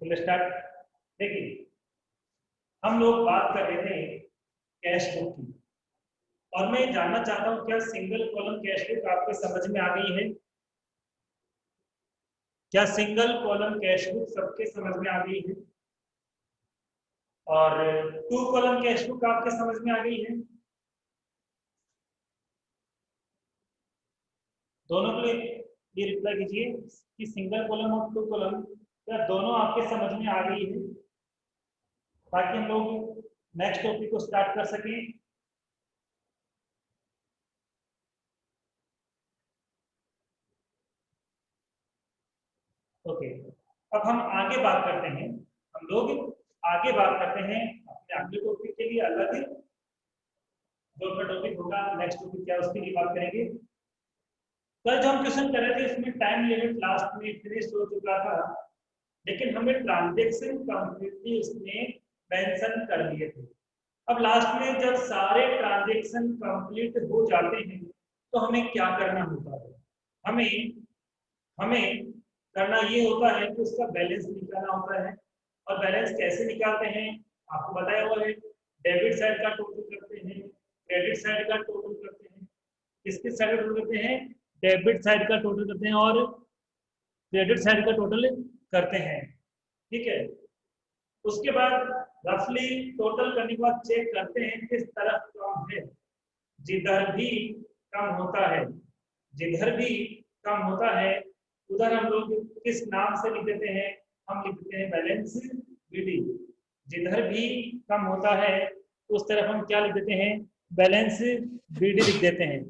चलो स्टार्ट। देखिए, हम लोग बात कर रहे थे कैश बुक की, और मैं जानना चाहता हूँ क्या सिंगल कॉलम कैश बुक आपके समझ में आ गई है? क्या सिंगल कॉलम कैश बुक सबके समझ में आ गई है? और टू कॉलम कैश बुक आपके समझ में आ गई है? दोनों के लिए ये रिप्लाई कीजिए कि सिंगल कॉलम और टू कॉलम क्या दोनों आपके समझ में आ गई है, ताकि हम लोग नेक्स्ट टॉपिक को स्टार्ट कर सकें। ओके, अब हम आगे बात करते हैं। हम लोग आगे बात करते हैं अपने अगले टॉपिक के लिए अलग, जो अपना टॉपिक होगा नेक्स्ट टॉपिक क्या उसके लिए बात करेंगे। कल जो हम क्वेश्चन कर रहे थे उसमें टाइम लिमिट लास्ट में फिनिश हो चुका था, लेकिन हमें ट्रांजेक्शन कंप्लीटली उसमें मेंशन कर दिए थे। अब लास्ट में जब सारे ट्रांजेक्शन कंप्लीट हो जाते हैं तो हमें क्या करना होता है? हमें हमें करना ये होता है कि उसका बैलेंस निकालना होता है। और बैलेंस कैसे निकालते हैं आपको बताया हुआ है। डेबिट साइड का टोटल करते हैं, क्रेडिट साइड का टोटल करते हैं। किसके साइड का टोटल करते हैं? डेबिट साइड का टोटल करते हैं और क्रेडिट साइड का टोटल करते हैं। ठीक है, उसके बाद रफली टोटल करने के बाद चेक करते हैं किस तरफ कम है। जिधर भी कम होता है, जिधर भी कम होता है उधर हम लोग किस नाम से लिख देते हैं? हम लिख देते हैं बैलेंस बीडी। जिधर भी कम होता है उस तरफ हम क्या लिख देते हैं? बैलेंस बीडी लिख देते हैं।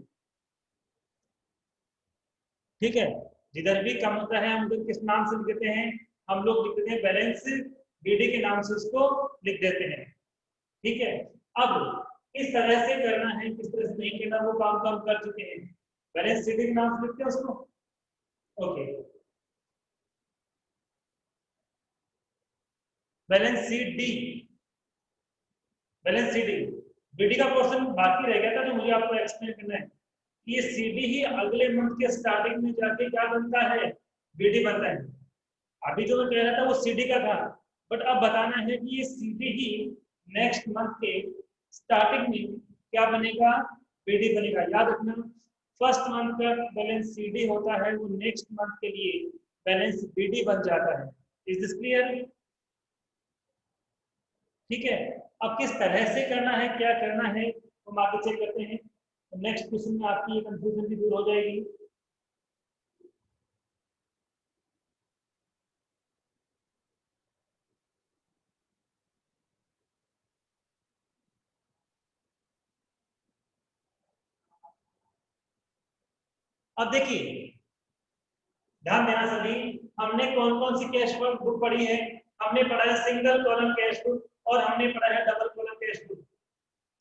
ठीक है, जिधर भी कम होता है हम उधर किस नाम से लिख देते हैं? हम लोग लिख देते हैं बैलेंस बीडी के नाम से उसको लिख देते हैं। ठीक है, अब किस तरह से करना है किस तरह से नहीं करना वो काम तो हम कर चुके हैं। बैलेंस शीट के नाम से लिखते हैं उसको। Okay, balance sheet D, balance sheet D. BD का पोर्शन बाकी रह गया था जो मुझे आपको एक्सप्लेन करना है। ये सीडी ही अगले मंथ के स्टार्टिंग में जाके क्या बनता है? बीडी बनता है। अभी जो मैं कह रहा था वो सीडी का था, बट अब बताना है कि ये सीडी ही नेक्स्ट मंथ के स्टार्टिंग में क्या बनेगा? बीडी बनेगा। याद रखना, फर्स्ट मंथ का बैलेंस सीडी होता है, वो नेक्स्ट मंथ के लिए बैलेंस बीडी बन जाता है। Is this clear? ठीक है, अब किस तरह से करना है क्या करना है हम आगे चेक करते हैं। नेक्स्ट क्वेश्चन में आपकी ये कंफ्यूजन भी दूर हो जाएगी। अब देखिए, ध्यान देना सभी, हमने कौन कौन सी कैश बुक पढ़ी है? हमने पढ़ा है सिंगल कॉलम कैश बुक और हमने पढ़ा है double column cash book.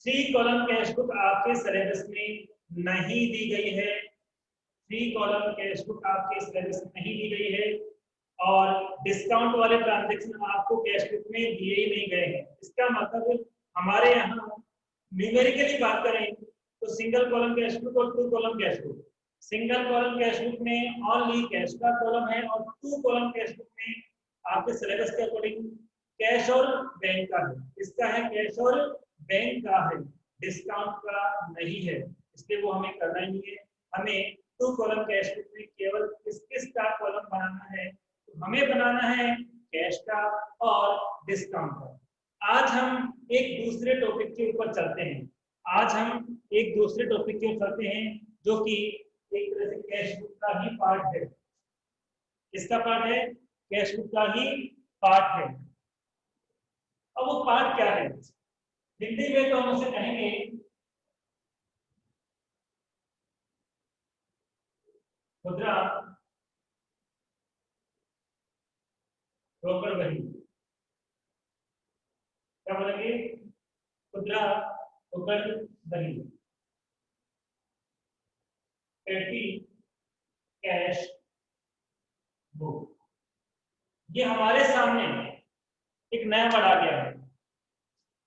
Three column cash book आपके सिलेबस में नहीं दी गई है। थ्री कॉलम कैश बुक आपके सिलेबस में नहीं दी गई है, और डिस्काउंट वाले ट्रांजेक्शन आपको कैश बुक में दिए ही नहीं गए हैं। इसका मतलब हमारे यहाँ न्यूमेरिकली बात करें तो सिंगल कॉलम कैश बुक और two column cash book. Single column cash book में ओनली कैश का कॉलम है, और टू कॉलम कैश बुक में आपके सिलेबस के अकॉर्डिंग कैश और बैंक का है। इसका है कैश और बैंक का है, डिस्काउंट का नहीं है, इसलिए वो हमें करना ही नहीं है। हमें टू कॉलम कैश बुक में केवल किस किस का कॉलम बनाना है? तो हमें बनाना है कैश का और डिस्काउंट का। आज हम एक दूसरे टॉपिक के ऊपर चलते हैं। आज हम एक दूसरे टॉपिक के ऊपर चलते हैं जो कि एक तरह से कैश बुक का ही पार्ट है। किसका पार्ट है? कैश बुक का ही पार्ट है। अब वो पार्ट क्या है? हिंदी में तो हम उसे कहेंगे खुदरा ब्रोकर वही। क्या बोलेंगे? खुदरा ब्रोकर वही, पेटी कैश बुक। ये हमारे सामने एक नया वर्ड आ गया है।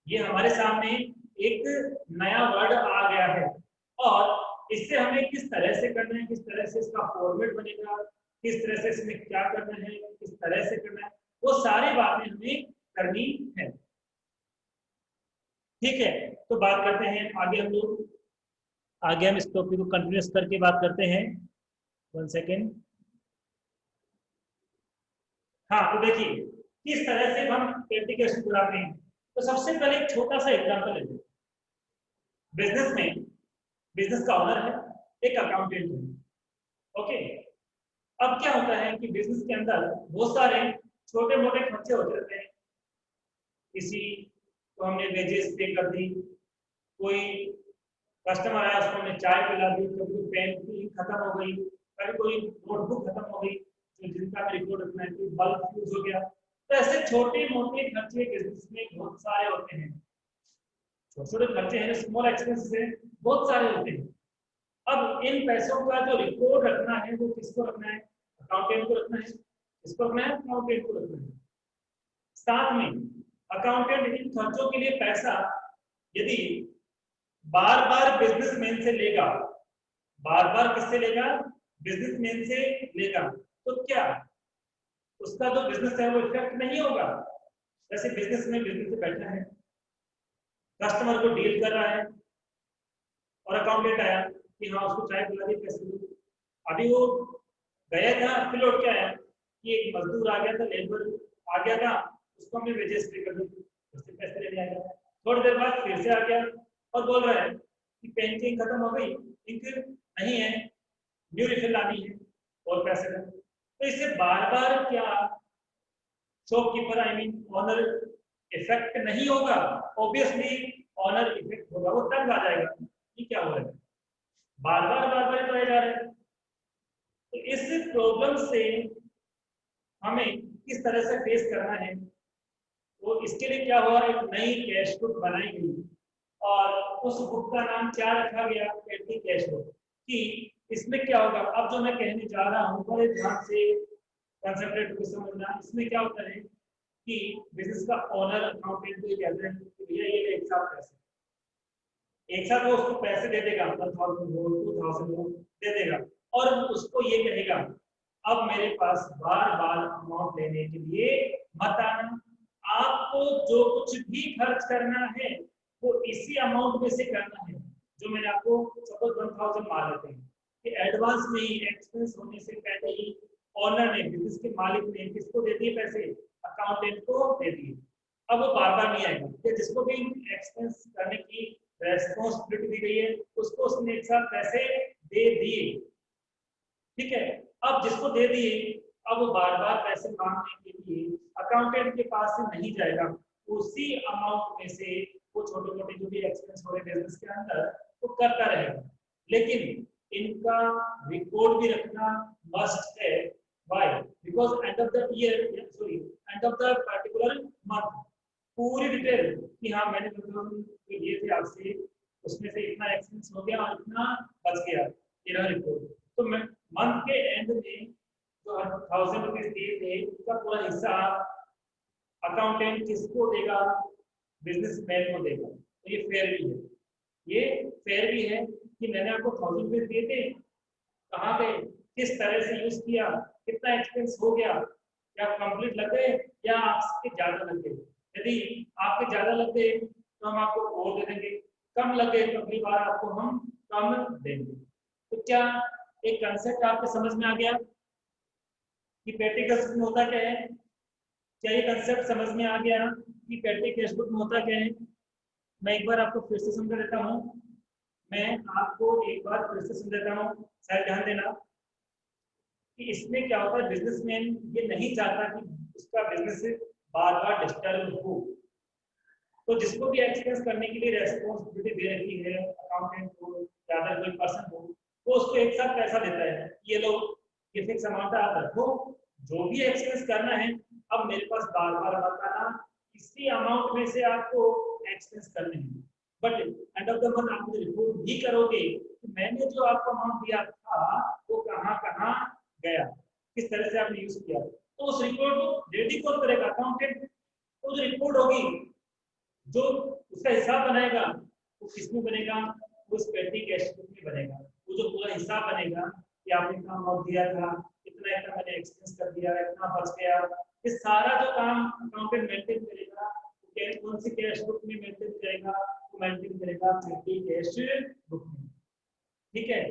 ये हमारे सामने एक नया वर्ड आ गया है, और इससे हमें किस तरह से करना है, किस तरह से इसका फॉर्मेट बनेगा, किस तरह से इसमें क्या करना है, किस तरह से करना है, वो सारी बातें हमें करनी है। ठीक है, तो बात करते हैं आगे हम लोग, आगे हम इस टॉपिक को कंटिन्यूस करके बात करते हैं। 1 सेकेंड। हाँ, तो देखिए किस तरह से हम एप्लीकेशन चलाते हैं। तो सबसे पहले एक छोटा सा एग्जांपल लेते हैं। बिजनेस में बिजनेस का ओनर है, एक अकाउंटेंट है। ओके, अब क्या होता है कि बिजनेस के अंदर बहुत सारे छोटे मोटे खर्चे होते रहते हैं। किसी को हमने वेजेस पे कर दी, कोई कस्टमर आया उसको हमने चाय पिला दी, कभी कोई पेन की इंक खत्म हो गई, कभी कोई नोटबुक खत्म हो गई तो जिनका रिपोर्ट रखना है, कोई बल्ब फ्यूज हो गया। तो ऐसे छोटे मोटे खर्चे बिजनेस में बहुत सारे होते हैं। छोटे छोटे खर्चे हैं, स्मॉल एक्सपेंसेस हैं, बहुत सारे होते हैं। अब इन पैसों का जो रिकॉर्ड रखना है वो किसको रखना है? अकाउंटेंट को रखना है। किसको रखना है? अकाउंटेंट को रखना है। साथ में अकाउंटेंट इन खर्चों के लिए पैसा यदि बार बार बिजनेसमैन से लेगा, बार बार किससे लेगा? बिजनेसमैन से लेगा, तो क्या उसका जो बिजनेस है वो इफेक्ट नहीं होगा? जैसे बिजनेस में बिजनेस से बैठा है, कस्टमर को डील कर रहा है और अकाउंटेंट आया कि हाँ उसको चाय पिला दी, पैसे दो। अभी वो गया था, फिर लौट के आया कि एक मजदूर आ गया था, लेबर आ गया था, उसको हमने वेजेस पे कर दी, उससे पैसे लेने आ गया। थोड़ी देर बाद फिर से आ गया और बोल रहा है कि पेन की इंक खत्म हो गई, इंक नहीं है, न्यू रिफिल लानी है और पैसे दो। तो इससे बार बार क्या shopkeeper I mean owner effect नहीं होगा? ऑब्वियसली ऑनर इफेक्ट होगा, वो तंग आ जाएगा कि क्या हो रहा है, बार बार कराए जा रहे हैं। तो इस प्रॉब्लम से हमें किस तरह से फेस करना है, तो इसके लिए क्या हुआ, एक नई कैश बुक बनाई गई और उस बुक का नाम क्या रखा गया? पेटी कैश बुक। कि इसमें क्या होगा, अब जो मैं कहने जा रहा हूँ बड़े ध्यान से कंसंट्रेट करके समझना। इसमें क्या होता है कि बिजनेस का ओनर अकाउंटेंट को कहते हैं कि भैया ये एक साथ पैसे, एक साथ वो उसको पैसे दे देगा, 1000 हो 2000 हो दे देगा और उसको ये कहेगा अब मेरे पास बार बार अमाउंट लेने के लिए मत आना, आपको जो कुछ भी खर्च करना है वो इसी अमाउंट में से करना है जो मैंने आपको सपोज 1000 मान लेते हैं कि एडवांस में ही, एक्सपेंस होने से पहले ही ओनर ने, बिजनेस के मालिक ने किसको दे दिए पैसे? अकाउंटेंट को दे दिए। अब वो बार बार नहीं आएगा कि जिसको भी एक्सपेंस करने की रेस्पॉन्सिबिलिटी दी गई है उसको उसने एक साथ पैसे दे दिए। ठीक है, अब जिसको दे दिए अब वो बार बार पैसे मांगने के लिए अकाउंटेंट के पास से नहीं जाएगा, उसी अमाउंट में से वो छोटे मोटे जो भी एक्सपेंस हो रहे बिजनेस के अंदर वो करता रहेगा। लेकिन इनका रिकॉर्ड भी रखना मस्ट है। Why? Because end of the year, sorry end of the particular month, पूरी डिटेल कि हाँ मैंने जो लिए थे आपसे उसमें से इतना एक्सपेंस हो गया और इतना बच गया, ये रहा रिपोर्ट। तो मंथ के एंड में जो 1000 रुपीज दिए थे उसका पूरा हिस्सा अकाउंटेंट किसको देगा? बिजनेसमैन को देगा। तो ये फेयर भी है, ये फेयर भी है कि मैंने आपको 1000 रुपीज दिए थे, कहाँ गए, किस तरह से यूज किया, कितना एक्सपेंस हो गया, क्या कंप्लीट लग गए या आपके ज्यादा लग गए। यदि आपके ज्यादा लग गए तो हम आपको और दे देंगे, कम लग गए तो अगली बार आपको हम कम देंगे। तो क्या एक कंसेप्ट आपको समझ में आ गया कि पेटी कैश बुक में होता क्या है? क्या ये कंसेप्ट समझ में आ गया कि पेटी कैश बुक में होता क्या है? मैं एक बार आपको फिर से समझा देता हूँ, मैं आपको एक बार फिर से समझाता हूँ, शायद ध्यान देना कि इसमें क्या होता है, बिजनेसमैन ये नहीं चाहता कि उसका बिजनेस बार बार डिस्टर्ब हो। तो जिसको भी एक्सपेंस करने के लिए रेस्पॉन्सिबिलिटी दे रखी है अकाउंटेंट को या अदर कोई पर्सन को, वो उसको एक साथ पैसा देता है, ये लो ये फिक्स अमाउंट आप रखो, जो भी एक्सपेंस करना है अब मेरे पास बार बार बताना, इसी अमाउंट में से आपको एक्सपेंस करने हैं। But end of the month आप मुझे रिपोर्ट भी करोगे कि मैंने जो आपको अमाउंट दिया था वो कहाँ कहाँ गया, किस तरह से आपने यूज किया। तो उस रिपोर्ट को रेडी कौन करेगा? अकाउंटेंट। तो जो रिपोर्ट होगी, जो उसका हिसाब बनाएगा वो किसमें बनेगा? उस पेटी कैश बुक में बनेगा। वो जो पूरा हिसाब बनेगा कि आपने इतना अमाउंट दिया था, इतना इतना मैंने एक्सपेंस कर दिया, इतना बच गया, ये सारा जो काम अकाउंटेंट मेंटेन करेगा, कौन सी कैश बुक में मेंटेन करेगा, वो मेंटेन करेगा पेटी कैश बुक में। ठीक है,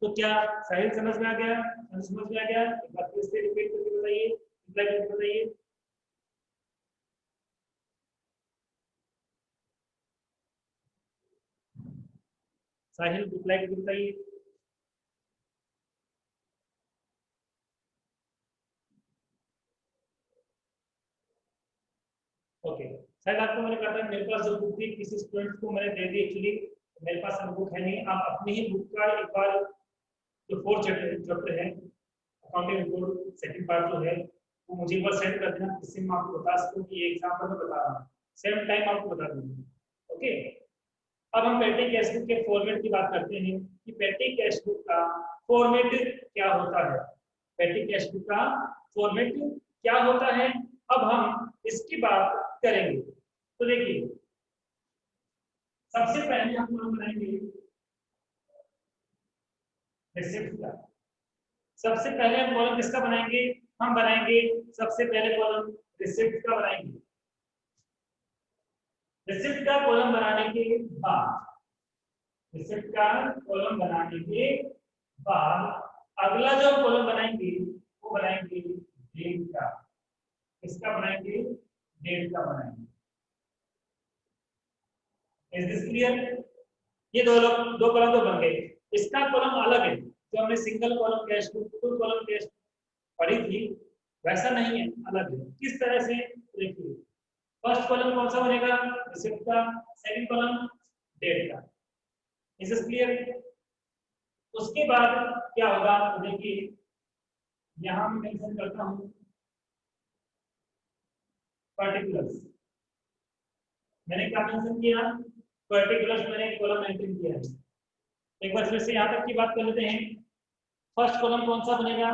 तो क्या साहिल समझ में आ गया? समझ में आ गया? एक बार फिर से रिपीट करके बताइए, रिप्लाई करके बताइए। साहिल रिप्लाई करके बताइए। ओके, शायद आपको मैंने कहा था मेरे पास जो बुक थी किसी स्टूडेंट को मैंने दे दी एक्चुअली, मेरे पास अब बुक है नहीं। आप अपनी ही बुक का एक बार जो 4 चैप्टर है अकाउंटिंग रिपोर्ट सेकंड पार्ट जो है वो मुझे एक बार सेंड कर देना, इससे मैं आपको बता सकूं कि ये एग्जांपल में बता रहा हूँ, सेम टाइम आपको बता दूंगा। ओके, अब हम पेटी कैश बुक के फॉर्मेट की बात करते हैं कि पेटी कैश बुक का फॉर्मेट क्या होता है। पेटी कैश बुक का फॉर्मेट क्या होता है, अब हम इसकी बात करेंगे। तो देखिए, सबसे पहले हम लोग बनाएंगे रिसिप्ट का। सबसे पहले हम कॉलम किसका बनाएंगे? हम बनाएंगे सबसे पहले कॉलम रिसिप्ट का बनाएंगे। रिसिप्ट का कॉलम बनाने के बाद, रिसिप्ट का कॉलम बनाने के बाद अगला जो कॉलम बनाएंगे वो बनाएंगे डेट का। किसका बनाएंगे? डेट का बनाएंगे। Is this clear? ये दो कॉलम तो बन गए। इसका कॉलम अलग है, जो हमने single column cash book, two column cash पढ़ी थी, वैसा नहीं है, अलग है। किस तरह से? देखिए, फर्स्ट कॉलम कौन सा बनेगा? रिसिप्ट का। सेकंड कॉलम डेट का। Is this clear? उसके बाद क्या होगा? तो देखिए, यहां मैं मेंशन करता हूं पर्टिकुलर्स। मैंने क्या मेंशन किया? पर्टिकुलर्स मैंने कॉलम मेंशन किया है। एक बार फिर से यहां तक की बात कर लेते हैं। फर्स्ट कॉलम कौन सा बनेगा?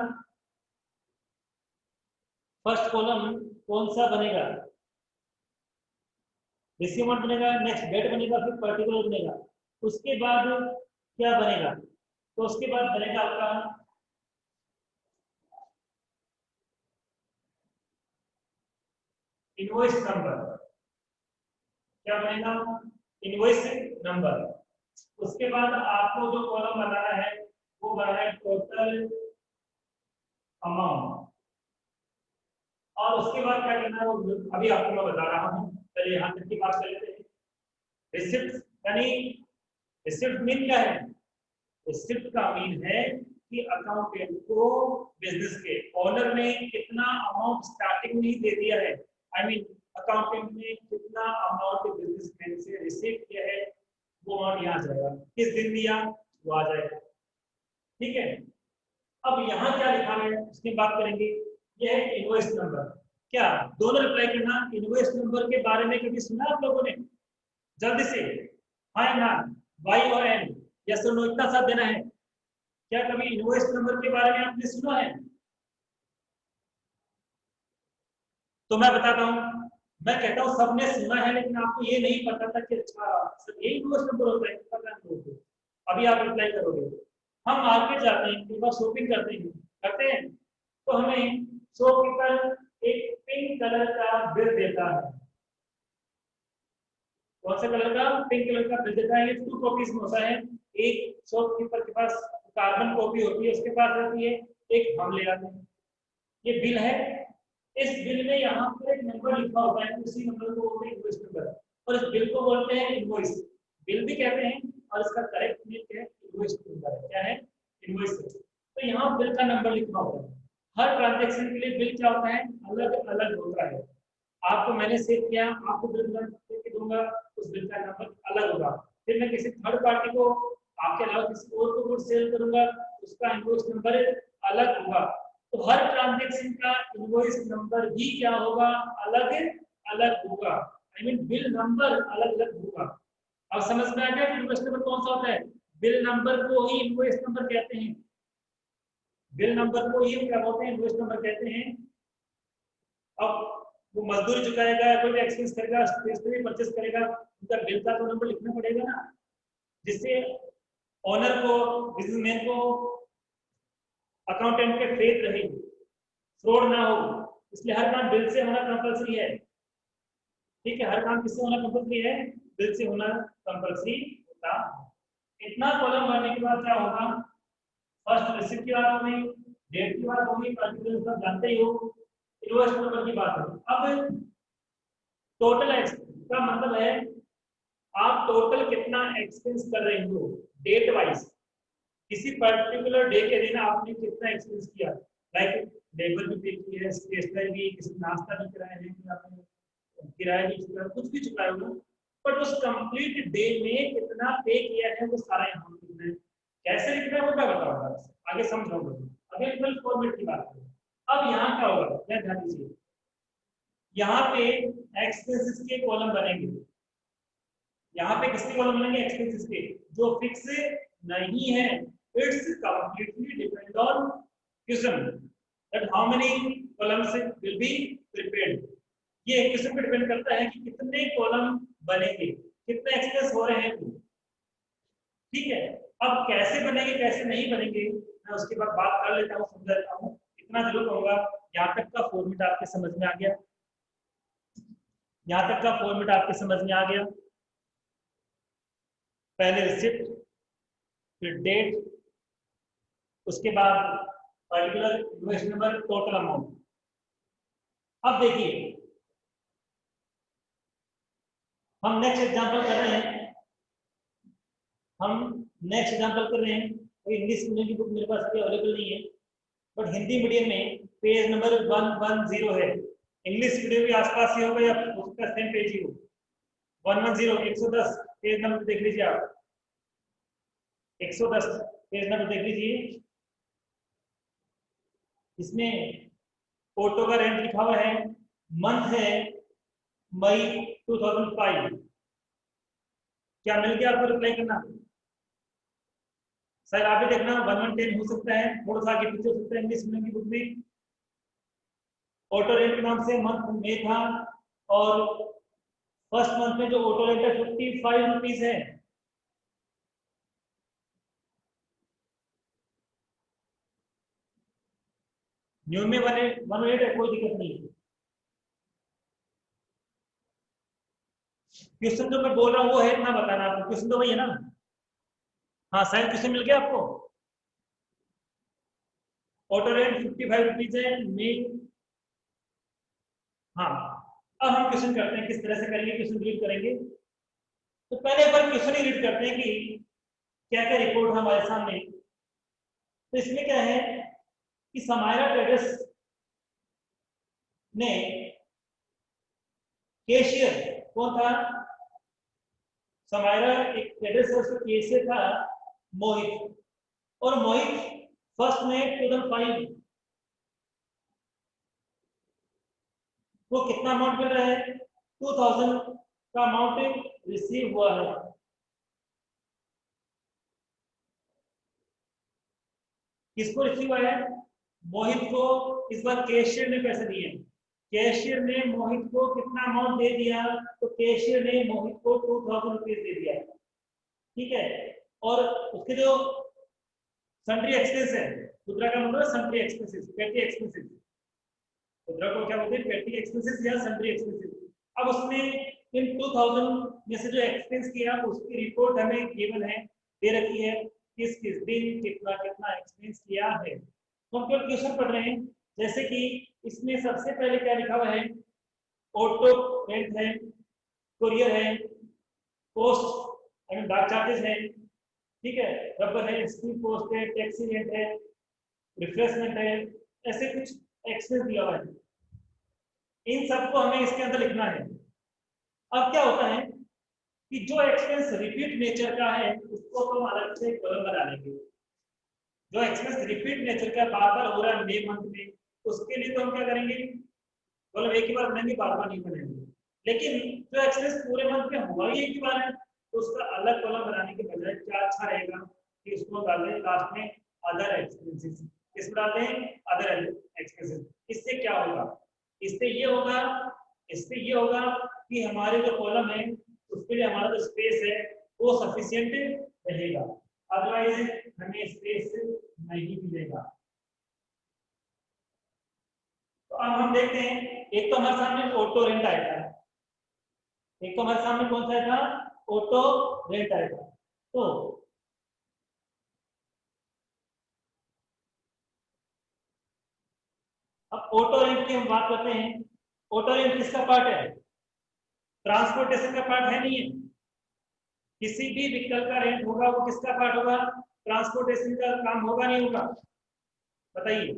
फर्स्ट कॉलम कौन सा बनेगा? रिसीवर्ड बनेगा, नेक्स्ट डेट बनेगा, फिर पर्टिकुलर बनेगा। उसके बाद क्या बनेगा? तो उसके बाद बनेगा आपका इनवॉइस नंबर। क्या बनेगा? Invoice number. उसके बाद आपको जो कॉलम बनाना है वो बनाना है टोटल अमाउंट। और उसके बाद क्या करना है वो अभी आपको मैं बता रहा हूँ, पहले यहाँ तक की बात कर लेते हैं। रिसिप्ट यानी, रिसिप्ट मीन क्या है? रिसिप्ट का मीन है कि अकाउंटेंट को बिजनेस के ओनर ने कितना अमाउंट स्टार्टिंग में ही दे दिया है। आई मीन अकाउंटेंट ने कितना अमाउंट बिजनेसमैन से रिसीव किया है, वो अमाउंट यहाँ जाएगा। किस दिन दिया वो आ जाएगा। ठीक है, अब यहाँ क्या लिखा है उसकी बात करेंगे। यह है इनवॉइस नंबर। क्या दोनों रिप्लाई करना? इनवॉइस नंबर के बारे में कभी सुना आप लोगों ने? जल्दी से हाँ या ना, वाई और एन, यस और नो, इतना साथ देना है। क्या कभी इनवॉइस नंबर के बारे में आपने सुना है? तो मैं बताता हूँ, मैं कहता हूँ सबने सुना है, लेकिन आपको ये नहीं पता था कि अच्छा सर ये इनवॉइस नंबर होता है, पता नहीं होता। अभी आप रिप्लाई करोगे। हम मार्केट जाते हैं, कई बार शॉपिंग करते हैं तो हमें शॉपकीपर एक पिंक कलर का बिल देता है। कौन सा कलर का? पिंक कलर का बिल देता है। ये 2 कॉपीज में होता है। एक शॉपकीपर के पास कार्बन कॉपी होती है, उसके पास रहती है, एक हम ले आते हैं। ये बिल है। इस बिल में यहाँ पर एक नंबर लिखा होता है, उसी नंबर को बोलते हैं इनवॉइस नंबर, और इस बिल को बोलते हैं इनवॉइस। बिल भी कहते हैं, और इसका करेक्ट मीन क्या है? इनवॉइस नंबर है। क्या है? इनवॉइस। तो यहाँ बिल का नंबर लिखा होता है। हर ट्रांजेक्शन के लिए बिल क्या होता है? अलग अलग होता है। आपको मैंने सेव किया, आपको बिल करके दूंगा, उस बिल का नंबर अलग होगा। फिर मैं किसी थर्ड पार्टी को, आपके अलावा किसी और को गुड सेल करूंगा, उसका इनवॉइस नंबर अलग होगा। तो हर ट्रांजेक्शन का इनवॉइस नंबर भी क्या होगा? अलग अलग होगा। आई मीन बिल नंबर अलग अलग होगा। अब समझ में आ गया कि इनवॉइस नंबर कौन सा होता है? बिल नंबर को ही इनवॉइस नंबर कहते हैं। बिल नंबर को ही क्या बोलते हैं? इनवॉइस नंबर कहते हैं। अब वो मजदूरी चुकाएगा, कोई भी एक्सपेंस करेगा, स्टेशनरी परचेस करेगा, उनका बिल का तो नंबर लिखना पड़ेगा ना, जिससे ओनर को, बिजनेसमैन को अकाउंटेंट पे फेथ रहेगी, फ्रॉड ना हो, इसलिए हर काम बिल से होना कंपलसरी है। ठीक है, हर काम किससे होना कंपलसरी है? बिल से होना कंपलसरी होता है। इतना कॉलम भरने के बाद क्या होगा? फर्स्ट रिसिप्ट की बात हो गई, डेट की बात हो गई, पर्टिकुलर सब जानते ही हो, इनवॉइस नंबर की बात हो। अब टोटल का मतलब है आप टोटल कितना एक्सपेंस कर रहे हो डेट वाइज, किसी पर्टिकुलर डे के दिन आपने कितना एक्सपेंस किया, लाइक लेबर भी पे की है, स्टेशनरी भी, किसी नाश्ता भी कराया है, आपने किराया भी चुकाया, कुछ भी चुकाया होगा, बट उस कंप्लीट डे में कितना पे किया है वो सारा यहाँ लिखना है। कैसे लिखना है वो क्या बताऊंगा, आगे समझाऊंगा। अभी केवल फॉर्मेट की बात करें। अब यहाँ क्या होगा, क्या ध्यान दीजिए, यहाँ पे एक्सपेंसेस के कॉलम बनेंगे। यहाँ पे किसके कॉलम बनेंगे? एक्सपेंसेस के, जो फिक्स नहीं है। It's completely depend on question that how many columns will be prepared. ये क्वेश्चन पे डिपेंड करता है कि कितने कॉलम बनेंगे, कितने एक्सपेंस हो रहे हैं। ठीक है, अब कैसे बनेंगे कैसे नहीं बनेंगे मैं उसके बाद बात कर लेता हूँ, समझा देता हूँ। इतना जरूर कहूंगा, यहाँ तक का फॉर्मेट आपके समझ में आ गया? यहाँ तक का फॉर्मेट आपके समझ में आ गया? पहले रिसिप्ट, फिर डेट, उसके बाद particular invoice number, total amount. अब देखिए हम नेक्स्ट एग्जांपल कर रहे हैं, हम नेक्स्ट एग्जांपल कर रहे हैं। तो इंग्लिश मीडियम की बुक मेरे पास अभी अवेलेबल नहीं है, बट हिंदी मीडियम में पेज नंबर 110 है। इंग्लिश मीडियम के आसपास ही होगा या उसका सेम पेज ही हो। 110 110 पेज नंबर देख लीजिए आप, 110 पेज नंबर देख लीजिए। इसमें ऑटो का रेंट लिखा हुआ है, मंथ है मई 2005। क्या मिल गया आपको? रिप्लाई करना सर, आप भी देखना 1110 हो सकता है, थोड़ा सा आगे पीछे हो सकता है इंग्लिश मीडियम की बुक में। ऑटो रेंट के नाम से मंथ में था, और फर्स्ट मंथ में जो ऑटो रेंट है 55 रुपीज है। न्यू में 108 है, कोई दिक्कत नहीं है। क्वेश्चन जो मैं बोल रहा हूँ वो है, इतना बताना आपको, क्वेश्चन तो वही है ना? हाँ शायद क्वेश्चन मिल गया आपको। ऑटो रेंट 55 रुपीज है में। हाँ, अब हम क्वेश्चन करते हैं, किस तरह से करेंगे, क्वेश्चन रीड करेंगे। तो पहले एक बार क्वेश्चन ही रीड करते हैं कि क्या क्या रिपोर्ट हमारे सामने। तो इसमें क्या है कि समायरा ट्रेडर्स ने कैशियर कौन था? समायरा एक ट्रेडर्स है, उसका कैशियर था मोहित। और मोहित फर्स्ट में 2005 को कितना अमाउंट मिल रहा है? 2000 का अमाउंट रिसीव हुआ है। किसको रिसीव हुआ है? मोहित को। इस बार कैशियर ने पैसे दिए, कैशियर ने मोहित को कितना अमाउंट दे दिया? तो कैशियर ने मोहित को 2000 रुपीज दे दिया। ठीक है, और उसके जो सन्ड्री एक्सपेंस है, खुदरा का मतलब सन्ड्री एक्सपेंसेस, पेटी एक्सपेंसेस। खुदरा को क्या बोलते हैं? पेटी एक्सपेंसेस या सन्ड्री एक्सपेंसेस। अब उसने इन 2000 में से जो एक्सपेंस किया उसकी रिपोर्ट हमें गिवन है, दे रखी है, किस किस दिन कितना कितना एक्सपेंस किया है। तो हम केवल क्वेश्चन पढ़ रहे हैं। जैसे कि इसमें सबसे पहले क्या लिखा हुआ है? ऑटो रेंट है, कुरियर है, पोस्ट डाक चार्जेस है, ठीक है, रबर है, स्पीड पोस्ट है, टैक्सी रेंट है, रिफ्रेशमेंट है, ऐसे कुछ एक्सपेंस दिया हुआ है। इन सबको हमें इसके अंदर लिखना है। अब क्या होता है कि जो एक्सपेंस रिपीट नेचर का है उसको तो हम अलग से कॉलम बना लेंगे। जो एक्सपेंस रिपीट नेचर का बार बार हो रहा है मे मंथ में, उसके लिए तो हम क्या करेंगे? कॉलम एक ही बार बनाएंगे, बार बार नहीं बनाएंगे। लेकिन जो एक्सपेंस पूरे मंथ में हुआ ही एक ही बार है, तो उसका अलग कॉलम बनाने के बजाय क्या अच्छा रहेगा कि उसको डाल दें लास्ट में अदर एक्सपेंसेस। इसमें डाल दें अदर एक्सपेंसेस। इससे क्या होगा? इससे ये होगा, इससे ये होगा कि हमारे जो कॉलम है उसके लिए हमारा जो स्पेस है वो सफिशिएंट रहेगा, अदरवाइज हमें स्पेस नहीं मिलेगा। तो अब हम देखते हैं, एक तो हमारे सामने ऑटो रेंट आया था, एक तो हमारे सामने कौन सा था, ऑटो रेंट आया था। तो अब ऑटो रेंट की हम बात करते हैं। ऑटो रेंट किसका पार्ट है, ट्रांसपोर्टेशन का पार्ट है, नहीं है। किसी भी व्हीकल का रेंट होगा वो किसका पार्ट होगा, ट्रांसपोर्टेशन का काम होगा, नहीं होगा, बताइए।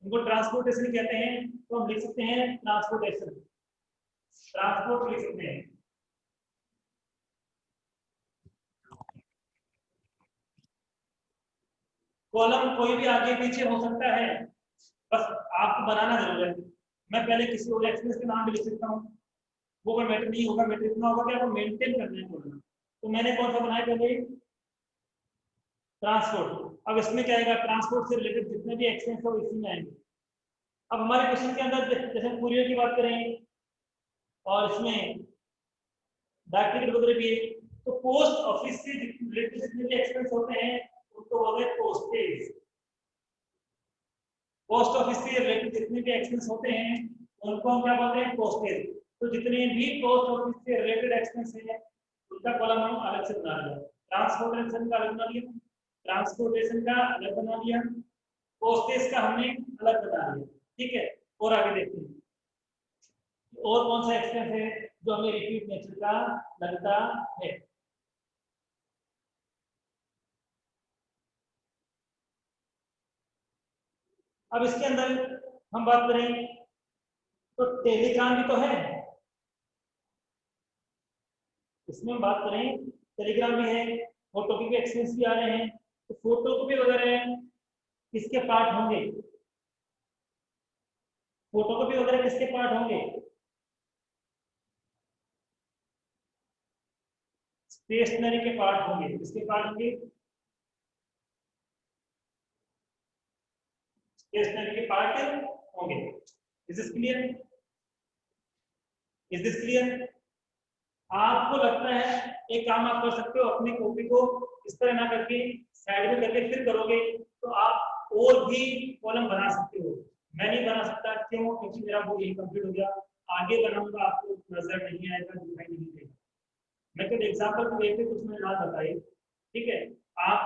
उनको ट्रांसपोर्टेशन कहते हैं, तो हम लिख सकते हैं ट्रांसपोर्टेशन, ट्रांसपोर्ट लिख सकते हैं। कॉलम कोई भी आगे पीछे हो सकता है, बस आपको बनाना जरूर है। मैं पहले किसी और एक्सप्रेस के नाम भी लिख सकता हूँ, वो कोई मैटर नहीं होगा, मैटर इतना होगा कि आपको मेंटेन करना है कॉलम। तो मैंने कौन सा बनाया पहले, ट्रांसपोर्ट। अब इसमें क्या आएगा, ट्रांसपोर्ट से रिलेटेड जितने भी एक्सपेंस हो इसी में आएंगे। अब हमारे क्वेश्चन के अंदर जैसे कुरियर की बात करें और इसमें डाक टिकट वगैरह भी है, तो पोस्ट ऑफिस से रिलेटेड जितने भी एक्सपेंस होते हैं उनको बोलते हैं पोस्टेज। पोस्ट ऑफिस से रिलेटेड जितने भी एक्सपेंस होते हैं उनको हम क्या बोलते हैं, पोस्टेज। तो जितने भी पोस्ट ऑफिस से रिलेटेड एक्सपेंस है उनका कॉलम हम अलग से बना लिया, ट्रांसपोर्टेशन का अलग बना लिया, ट्रांसपोर्टेशन का अलग बना लिया, पोस्टेज का हमने अलग बना लिया। ठीक है, और आगे देखते हैं और कौन सा एक्सपेंस है जो हमें रिपीट नेचर का लगता है। अब इसके अंदर हम बात करें तो टेलीग्राम भी तो है, इसमें हम बात करें टेलीग्राम भी है, फोटो की भी एक्सपेंस भी आ रहे हैं, तो फोटो कॉपी वगैरह किसके पार्ट होंगे, फोटो कॉपी वगैरह किसके पार्ट होंगे, स्टेशनरी के पार्ट होंगे, किसके पार्ट होंगे, स्टेशनरी के पार्ट होंगे। Is this clear, is this clear. आपको लगता है एक काम आप कर सकते हो, अपनी कॉपी को इस तरह ना करके साइड में करके फिर करोगे तो आप और भी कॉलम बना सकते हो। मैं नहीं बना सकता, क्यों, क्योंकि मेरा वो यही कंप्लीट हो गया। आगे बनाऊंगा आपको नजर नहीं आएगा, दिखाई नहीं देगा। मैं तो एग्जाम्पल के वे पे कुछ मैंने बात बताई, ठीक है। आप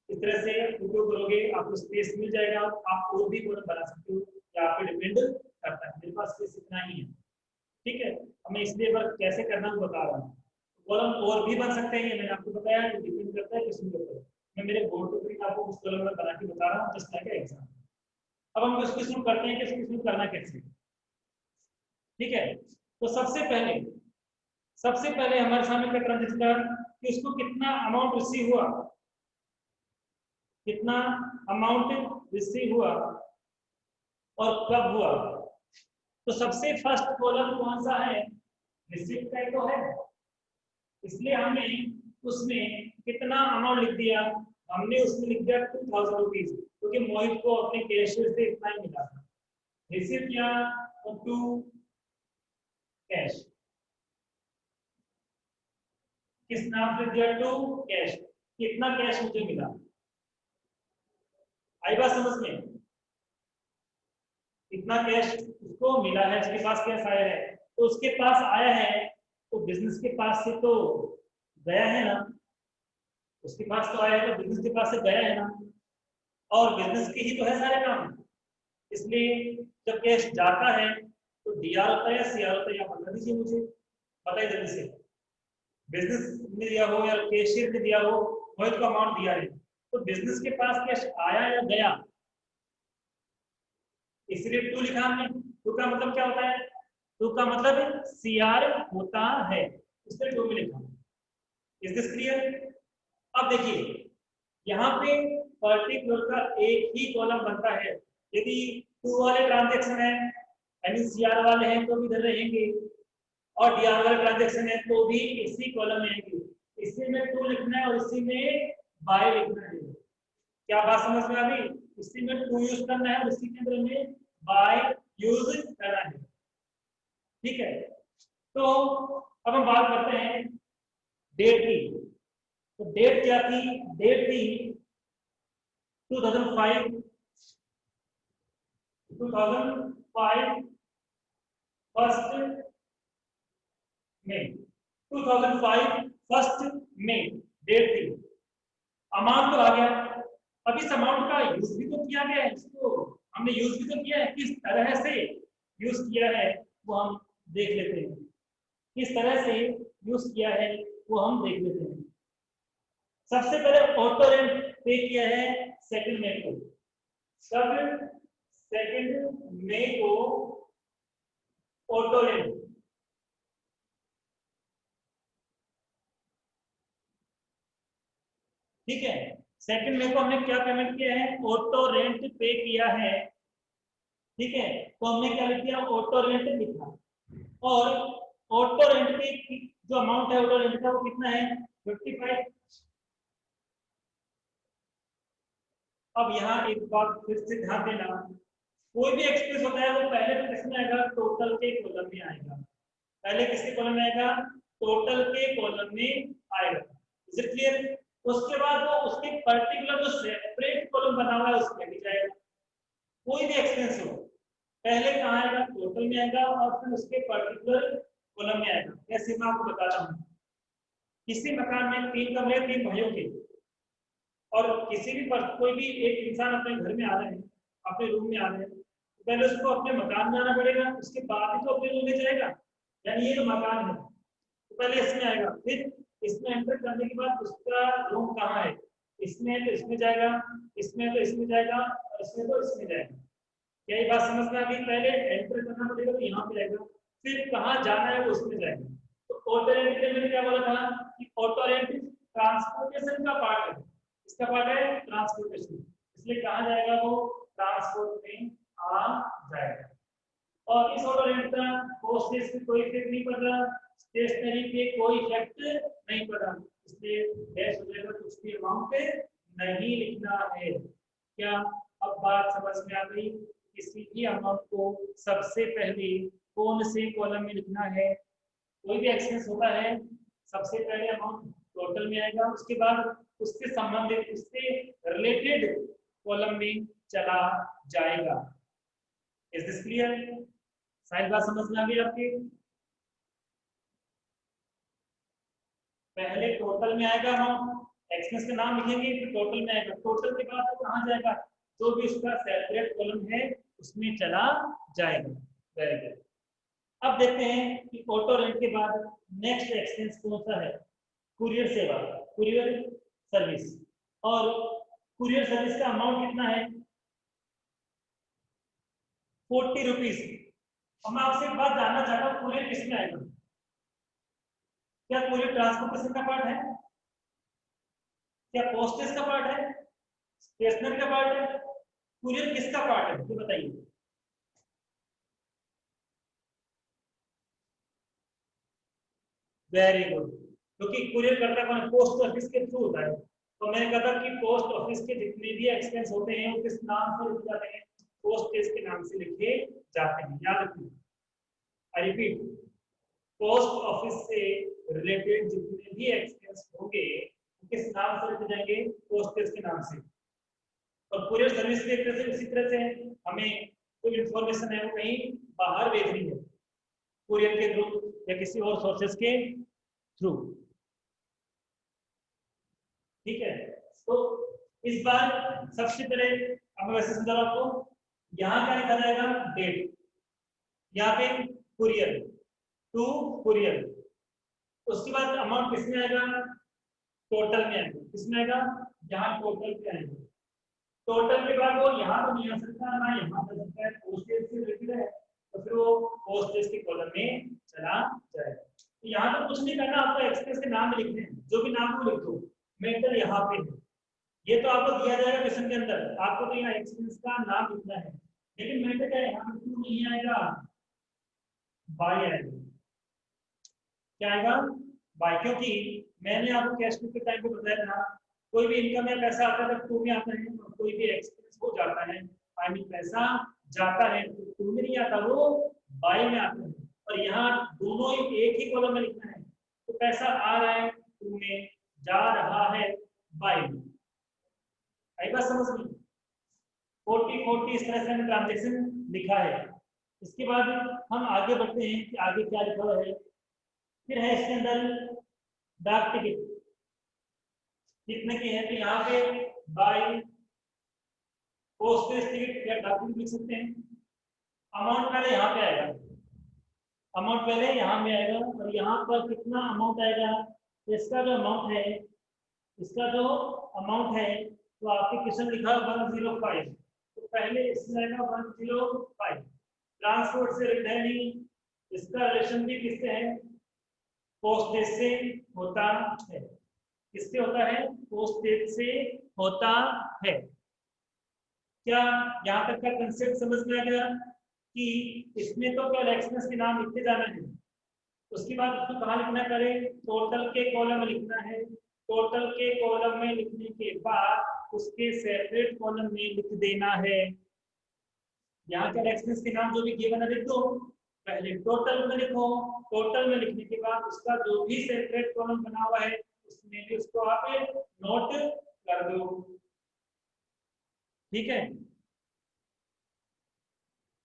इस तरह से उपयोग करोगे आपको स्पेस मिल जाएगा, आप और भी कॉलम बना सकते हो, या आप पे डिपेंड करता है। मेरे पास स्पेस इतना ही है, ठीक है। हमें इसलिए वर्क कैसे करना वो बता रहा हूँ। कॉलम और भी बन सकते हैं, ये मैंने आपको बताया, कि डिपेंड करता है किसके ऊपर। मैं मेरे बोर्ड पे भी आपको उस कॉलम में बना के बता रहा हूँ, जस्ट लाइक एग्जाम। अब हम इसको शुरू करते हैं कि इसको शुरू करना कैसे, ठीक है। तो सबसे पहले हमारे सामने क्या ट्रांजेक्शन था कि उसको कितना अमाउंट रिसीव हुआ, कितना अमाउंट रिसीव हुआ और कब हुआ। तो सबसे फर्स्ट कॉलम कौन सा है, रिसीव का ही तो है, इसलिए हमने उसमें कितना अमाउंट लिख दिया, हमने उसमें लिख दिया 2000 रुपीज, क्योंकि मोहित को अपने कैशियर से इतना ही मिला था। रिसीव किया तो 2 कैश, किस नाम से दिया, 2 कैश, कितना कैश मुझे मिला। आई बात समझ में, कितना कैश उसको मिला है, उसके पास कैश आया है, तो उसके पास आया है तो बिजनेस के पास से तो गया है ना, उसके पास तो आया है तो बिजनेस के पास से गया है ना, और बिजनेस के ही तो है सारे काम। इसलिए जब कैश जाता है तो डीआर होता है या सीआर होता है, आप बता दीजिए मुझे, बताइए जल्दी से। बिजनेस ने दिया हो या कैशियर ने दिया हो, वही तो अमाउंट दिया है, तो बिजनेस के पास कैश आया या गया, इसलिए 2 लिखा हमने। 2 का मतलब क्या होता है, 2 का मतलब सीआर होता है, इसलिए 2 में लिखा। Is this clear. अब देखिए यहाँ पे पर्टिकुलर का एक ही कॉलम बनता है, यदि 2 वाले ट्रांजेक्शन है यानी सीआर वाले हैं तो भी इधर रहेंगे, और डीआर वाले ट्रांजेक्शन है तो भी इसी कॉलम में आएंगे। इसी में 2 लिखना है और इसी में बाय लिखना है। क्या बात समझ में आ गई, इसी में 2 यूज करना है और इसी के अंदर में बाय यूज करना है, ठीक है। तो अब हम बात करते हैं डेट की। तो डेट क्या थी, डेट थी 2005 2005 फर्स्ट में 2005 फर्स्ट में डेट थी। अमाउंट तो आ गया। अब इस अमाउंट का यूज भी तो किया गया है, इसको हमने यूज भी तो किया है, किस तरह से यूज किया है वो हम देख लेते हैं। किस तरह से यूज किया है वो हम देख लेते हैं। सबसे पहले ऑटो रेंट पे किया है 2 मई को। सब 2 मई को ऑटो रेंट, ठीक है। 2 मई को हमने क्या पेमेंट किया है, ऑटो रेंट पे किया है, ठीक है। तो हमने क्या लिख दिया, ऑटो रेंट लिखा। और ऑटो रेंट की जो अमाउंट है ऑटो रेंट का वो कितना है, 55। अब यहाँ एक बात फिर से ध्यान देना, कोई भी एक्सप्रेस होता है वो पहले तो किसमें आएगा, टोटल के कॉलम में आएगा। पहले किसके कॉलम में आएगा, टोटल के कॉलम में आएगा। Is it clear. उसके बाद वो उसके पर्टिकुलर जो सेपरेट कॉलम बना हुआ है उसमें भी जाएगा। कोई भी एक्सपेंस हो पहले कहाँ आएगा, टोटल में आएगा और फिर उसके पर्टिकुलर कॉलम में आएगा। जैसे मैं आपको बताता हूँ, किसी मकान में 3 कमरे 3 भाइयों के, और किसी भी कोई भी एक इंसान अपने घर में आ रहे हैं, अपने रूम में आ रहे हैं, तो पहले उसको अपने मकान में आना पड़ेगा, उसके बाद ही तो अपने रूम में जाएगा। यानी ये जो मकान है तो पहले इसमें आएगा, फिर इसमें एंटर करने के बाद उसका रूम कहाँ है, इसमें है तो इसमें जाएगा, इसमें तो इसमें जाएगा, और इसमें तो इसमें जाएगा। क्या ये बात समझ में आ गई। पहले एंटर करना पड़ेगा तो यहाँ पे आएगा, फिर कहाँ जाना है वो उसमें जाएगा। तो ऑटो रेंट के मैंने क्या बोला था कि ऑटो रेंट ट्रांसपोर्टेशन का पार्ट है। इसका पार्ट है ट्रांसपोर्टेशन, इसलिए कहाँ जाएगा वो, ट्रांसपोर्ट में आ जाएगा। और इस ऑटो रेंट का पोस्टेज पे कोई इफेक्ट नहीं पड़ रहा, स्टेशनरी पे कोई इफेक्ट नहीं पड़ रहा, इसलिए डैश हो जाएगा, कुछ भी अमाउंट नहीं लिखना है। क्या अब बात समझ में आ गई। किसी भी अमाउंट को सबसे पहले कौन से कॉलम में लिखना है, कोई भी एक्सपेंस होता है सबसे पहले अमाउंट टोटल में आएगा, उसके बाद उससे संबंधित उससे रिलेटेड कॉलम में चला जाएगा। Is this clear. सारी बात समझ में आ गई आपकी। पहले टोटल में आएगा अमाउंट, एक्सपेंस का नाम लिखेंगे फिर टोटल में आएगा, टोटल के बाद तो कहाँ जाएगा, जो भी उसका सेपरेट कॉलम है उसमें चला जाएगा। Very good. अब देखते हैं कि ऑटो रेंट के बाद नेक्स्ट एक्सपेंस कौन सा है, कुरियर सेवा, कुरियर सर्विस। और कुरियर सर्विस का अमाउंट कितना है, 40 रुपीज। और मैं आपसे एक बात जानना चाहता हूँ, कुरियर किसमें आएगा, क्या कुरियर ट्रांसपोर्टेशन का पार्ट है, क्या पोस्टेज का पार्ट है, स्टेशनरी का पार्ट है, कुरियर किसका पार्ट है, ये बताइए। वेरी गुड, क्योंकि कुरियर करता कौन, पोस्ट ऑफिस के थ्रू होता है। तो मैंने कहा था कि पोस्ट ऑफिस के जितने भी एक्सपेंस होते हैं वो किस नाम से लिखे जाते हैं, पोस्टेज के नाम से लिखे जाते हैं, याद रखिए। आई रिपीट, पोस्ट ऑफिस से रिलेटेड जितने भी एक्सपेंस होंगे वो किस नाम से लिखे जाएंगे, पोस्टेज के नाम से। और कुरियर सर्विस भी एक तरह से उसी तरह से हमें कोई इंफॉर्मेशन है वो कहीं बाहर भेजनी है, कुरियर के थ्रू या किसी और सोर्सेस के थ्रू, ठीक है। तो इस बार सबसे पहले अब मैं वैसे समझा रहा हूं आपको, यहाँ क्या लिखा जाएगा, डेट, यहाँ पे कुरियर टू कुरियर, उसके बाद अमाउंट किसमें आएगा, टोटल में आएगा, किसमें आएगा, यहाँ टोटल पे आएगा। टोटल के बाद वो यहाँ तो नहीं आ सकता ना यहाँ आ सकता है, पोस्टेज से रिलेटेड है तो फिर वो पोस्टेज के कॉलम में चला जाएगा। तो यहाँ तो कुछ नहीं करना, आपको एक्सप्रेस के नाम लिखने हैं, जो भी नाम वो लिख दो, मेटल यहाँ पे है, ये तो आपको दिया जाएगा क्वेश्चन के अंदर, आपको तो यहाँ एक्सपेंस का नाम लिखना है, लेकिन मेटल क्या है, यहाँ पे क्यों नहीं आएगा, बाय आएगा। क्या आएगा, बाय, क्योंकि मैंने आपको कैश बुक के टाइम पे बताया था, कोई भी इनकम या पैसा आता है तो टू में आता है, और कोई भी एक्सपेंस हो जाता है, आई मीन पैसा जाता है तो टू में नहीं आता, वो बाय में आता है। और यहाँ दोनों ही एक ही कॉलम में लिखना है, तो पैसा आ रहा है टू में, जा रहा है बाय में। आई बात समझ में, 40 40 इस तरह से हमें ट्रांजेक्शन लिखा है। इसके बाद हम आगे बढ़ते हैं कि आगे क्या लिखा हुआ है। फिर है इसके अंदर डाक टिकट कितने की है, तो यहाँ पे बाई पोस्टेज टिकट या डाक टिकट लिख सकते हैं। अमाउंट पहले यहाँ पे आएगा, अमाउंट पहले यहाँ में आएगा और यहाँ पर कितना अमाउंट आएगा। इसका जो अमाउंट है, इसका जो अमाउंट है तो आपके क्वेश्चन लिखा 105, तो पहले इसमें आएगा 105। ट्रांसपोर्ट से रिलेटेड है नहीं, इसका रिलेशन भी किससे है, पोस्टेज से होता है। किससे होता है, पोस्टेज से होता है। क्या यहाँ तक का कंसेप्ट समझ में आ गया कि इसमें तो केवल एक्सपेंस के नाम लिखते जाना है, उसके बाद उसको कहाँ लिखना करें, टोटल के कॉलम में लिखना है। टोटल के कॉलम में लिखने के बाद उसके सेपरेट कॉलम में लिख देना है। यहाँ के एक्सपेंस के नाम जो भी गिवन है लिख दो, पहले टोटल में लिखो, टोटल में लिखने के बाद उसका जो भी सेपरेट कॉलम बना हुआ है उसमें भी उसको आप नोट कर दो। ठीक है,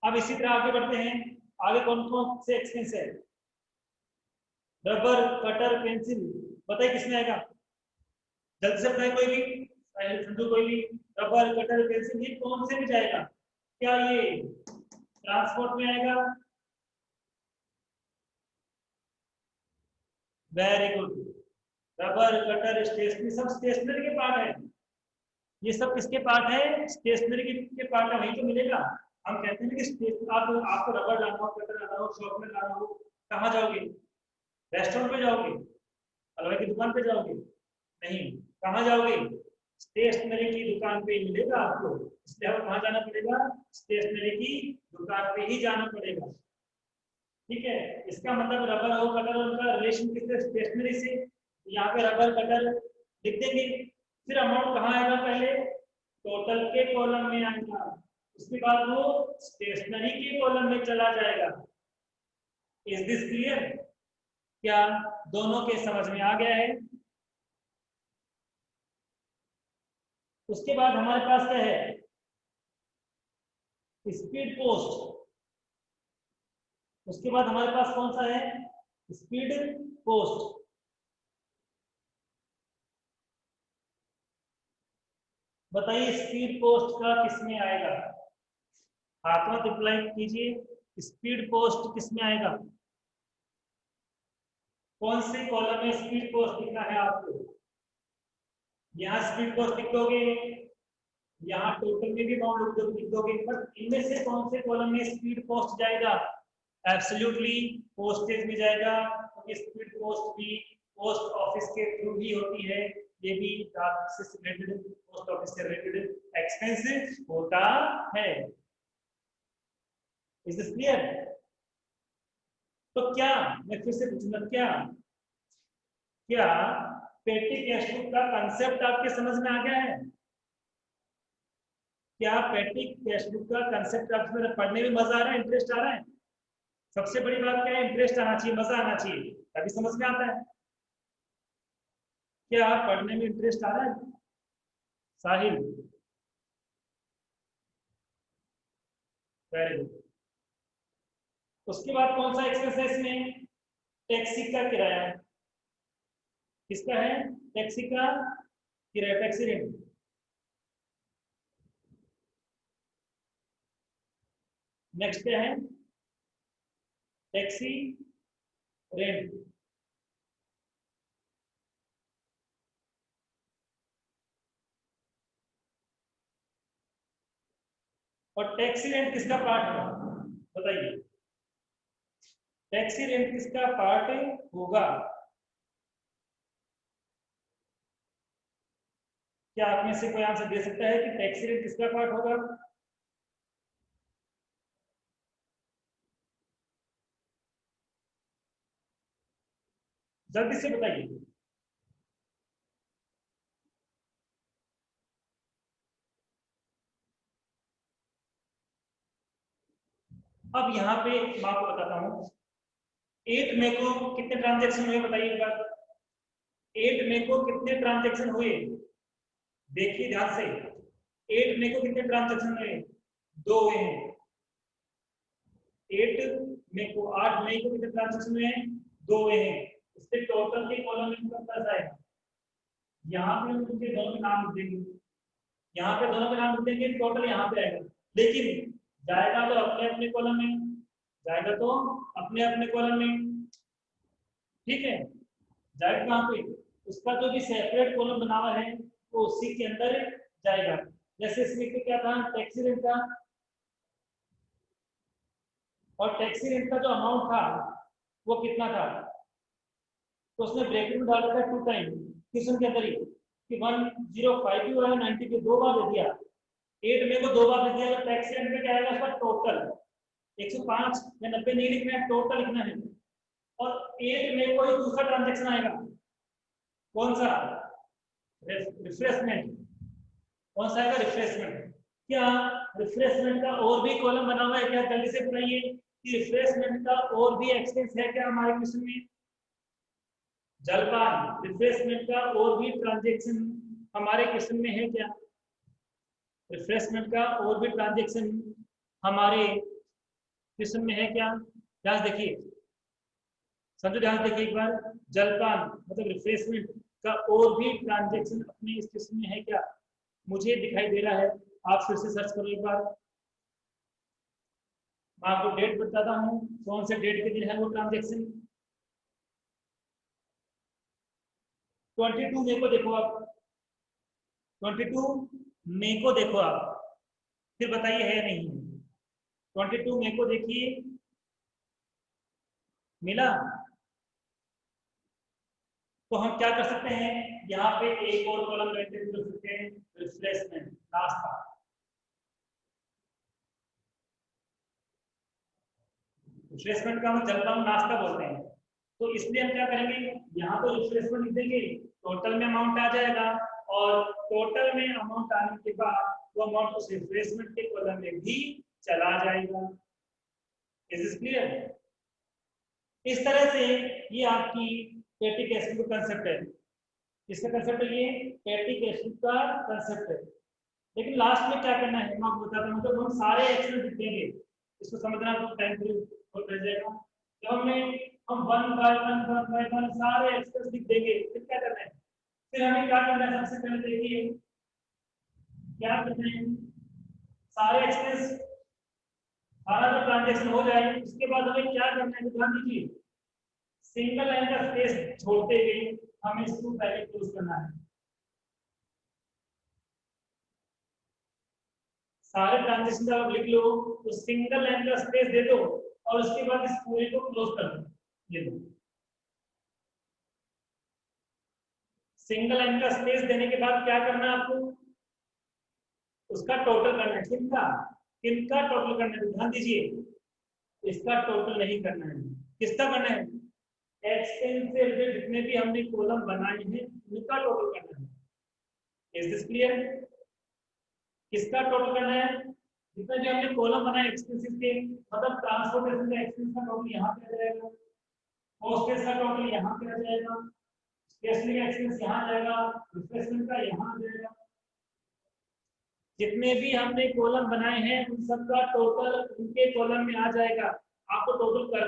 अब इसी तरह आगे बढ़ते हैं। आगे कौन कौन से एक्सपेंस है, रबर, कटर, पेंसिल, बताइए किसमें आएगा, जल्दी से बताए कोई भी, समझो कोई भी। रबर, कटर, पेंसिल ये कौन से में जाएगा, क्या ये ट्रांसपोर्ट में आएगा, very good. Rubber, cutter, stationery सब स्टेशनरी के पार्ट है, ये सब किसके पार्ट है, स्टेशनरी के पार्ट है, वहीं तो मिलेगा। हम कहते हैं कि आपको रबर लाना हो, कटर लाना हो, शॉप में लाना हो, कहाँ जाओगे, रेस्टोरेंट पे जाओगे, अलवाई की दुकान पे जाओगे, नहीं, कहाँ जाओगे, स्टेशनरी की दुकान पे मिलेगा आपको। इसलिए हमें कहाँ जाना पड़ेगा, स्टेशनरी की दुकान पे ही जाना पड़ेगा। ठीक है, इसका मतलब रबर और कटर उनका रिलेशन किससे, स्टेशनरी से। यहाँ पे रबर कटर लिख देंगे। फिर अमाउंट कहाँ आएगा, पहले टोटल के कॉलम में आएगा, उसके बाद वो स्टेशनरी के कॉलम में चला जाएगा। इज दिस क्लियर, क्या दोनों के समझ में आ गया है। उसके बाद हमारे पास क्या है, स्पीड पोस्ट। उसके बाद हमारे पास कौन सा है, स्पीड पोस्ट। बताइए स्पीड पोस्ट का किसमें आएगा, हाथ में रिप्लाई कीजिए, स्पीड पोस्ट किसमें आएगा, कौन से कॉलम में स्पीड पोस्ट लिखना है आपको। यहाँ स्पीड पोस्ट लिख दोगे, यहाँ टोटल में भी अमाउंट लिख दोगे, बट इनमें से कौन से कॉलम में स्पीड पोस्ट जाएगा, एब्सोल्युटली पोस्टेज में जाएगा, क्योंकि स्पीड पोस्ट भी पोस्ट ऑफिस के थ्रू ही होती है। ये भी डाक से रिलेटेड, पोस्ट ऑफिस से रिलेटेड एक्सपेंस होता है। Is this clear. तो क्या मैं फिर से पूछूंगा, क्या क्या पेटी कैश बुक का कंसेप्ट आपके समझ में आ गया है, क्या पेटी कैश बुक का कंसेप्ट आपको पढ़ने में मजा आ रहा है, इंटरेस्ट आ रहा है। सबसे बड़ी बात क्या है, इंटरेस्ट आना चाहिए, मजा आना चाहिए, तभी समझ में आता है। क्या पढ़ने में इंटरेस्ट आ रहा है, साहिल, वेरी गुड। उसके बाद कौन सा एक्सपेंस है इसमें, टैक्सी का किराया, किसका है, टैक्सी का किराया, टैक्सी रेंट। नेक्स्ट क्या है, टैक्सी रेंट। और टैक्सी रेंट किसका पार्ट है, बताइए, टैक्सी रेंट किसका पार्ट होगा, क्या आप में से कोई आंसर दे सकता है कि टैक्सी रेंट किसका पार्ट होगा। जल्दी से बताइए। अब यहाँ पे मैं आपको बताता हूँ, 8 मई को कितने ट्रांजेक्शन हुए, बताइए एक बार, 8 मई को कितने ट्रांजेक्शन हुए, देखिए ध्यान से, 8 मई को कितने ट्रांजेक्शन हुए, 2 हुए हैं। 8 मई को, 8 मई को कितने ट्रांजेक्शन हुए हैं? 2 हुए हैं। इससे टोटल के कॉलम में इनकम प्लस आएगा। यहाँ पे हम उनके दोनों के नाम लिख देंगे, यहाँ पे दोनों के नाम लिख देंगे, टोटल यहाँ पे आएगा। लेकिन जाएगा तो अपने अपने कॉलम में, जाएगा तो अपने अपने कॉलम में, ठीक है। जाएगा कहाँ पे? उसका जो भी सेपरेट कॉलम बना हुआ है वो उसी के अंदर जाएगा। जैसे इसमें क्या था? टैक्सी रेंट था, और टैक्सी रेंट का जो अमाउंट था वो कितना था? तो उसने ब्रैकेट में डाला था 2 टाइम, क्वेश्चन के अंदर ही, कि 105 की और 90 के 2 बार दे दिया, 8 में को 2 बार दे दिया, तो टैक्स रेंट में क्या आएगा? उसका टोटल 105 या 90 नहीं लिखना है, टोटल लिखना है। और 8 में कोई दूसरा ट्रांजेक्शन आएगा, कौन सा? रिफ्रेशमेंट। कौन सा आएगा? रिफ्रेशमेंट। क्या रिफ्रेशमेंट का और भी कॉलम बना हुआ है क्या? जल्दी से बताइए कि रिफ्रेशमेंट का और भी एक्सपेंस है क्या हमारे क्वेश्चन में? जलपान, रिफ्रेशमेंट का और भी ट्रांजेक्शन हमारे क्वेश्चन में है क्या? रिफ्रेशमेंट का और भी ट्रांजेक्शन हमारे क्वेश्चन में है क्या? ध्यान देखिए, समझो, ध्यान देखिए एक बार। जलपान मतलब रिफ्रेशमेंट का और भी ट्रांजेक्शन अपने इस क्वेश्चन में है क्या? मुझे दिखाई दे रहा है, आप फिर से सर्च करो एक बार। मैं आपको डेट बताता हूँ, कौन से डेट के दिन है वो ट्रांजेक्शन। 22 मई को देखो आप, 22 मई को देखो आप, फिर बताइए है नहीं है। 22 मई को देखिए, मिला? तो हम क्या कर सकते हैं, यहाँ पे एक और कॉलम मेंटेन कर सकते हैं, रिफ्रेशमेंट, नाश्ता। रिफ्रेशमेंट का हम जलपान नाश्ता बोलते हैं। तो इसलिए हम क्या करेंगे, यहाँ तो रिफ्रेशमेंट लिख देंगे, टोटल में अमाउंट आ जाएगा, और टोटल में अमाउंट आने के बाद वो अमाउंट उस रिफ्रेशमेंट के कॉलम में भी चला जाएगा। Is this clear? इस तरह से ये आपकी पेटी कैश फ्लो का कंसेप्ट है। इसका कंसेप्ट है ये, पेटी कैश फ्लो का कंसेप्ट है। लेकिन लास्ट में क्या करना है मैं आपको बताता हूँ, तो हम सारे एक्शन लिख देंगे, इसको समझना तो टाइम हो जाएगा। जब हम वन बाय वन सारे एक्सप्रेस लिख देंगे, फिर क्या करना है? फिर हमें क्या करना है? सबसे पहले देखिए क्या करना है, सारे एक्सप्रेस, सारा जो ट्रांजेक्शन हो जाए उसके बाद हमें क्या करना है, ध्यान दीजिए। सिंगल लाइन का स्पेस छोड़ते हुए हमें इसको पहले क्लोज करना है। सारे ट्रांजेक्शन जब आप लिख लो तो सिंगल लाइन का स्पेस दे दो, और उसके बाद इस पूरे को क्लोज कर दो। ये लो, सिंगल लाइन का स्पेस देने के बाद क्या करना है आपको? उसका टोटल करना है। किनका? किनका टोटल करना है? ध्यान दीजिए, इसका टोटल नहीं करना है, किसका करना है? एक्सपेंस से रिलेटेड जितने भी हमने कॉलम बनाए हैं उनका टोटल करना है। Is this clear? किसका टोटल करना है? जितने भी हमने कॉलम बनाए एक्सपेंसेस के, मतलब ट्रांसपोर्टेशन का एक्सपेंस का टोटल यहाँ पे आ जाएगा, पोस्टेज का टोटल यहाँ पे आ जाएगा, स्टेशनरी का एक्सपेंस यहाँ जाएगा, रिफ्रेशमेंट का यहाँ आ जाएगा। जितने भी हमने कॉलम बनाए हैं उन सबका टोटल उनके कॉलम में आ जाएगा। आपको टोटल कर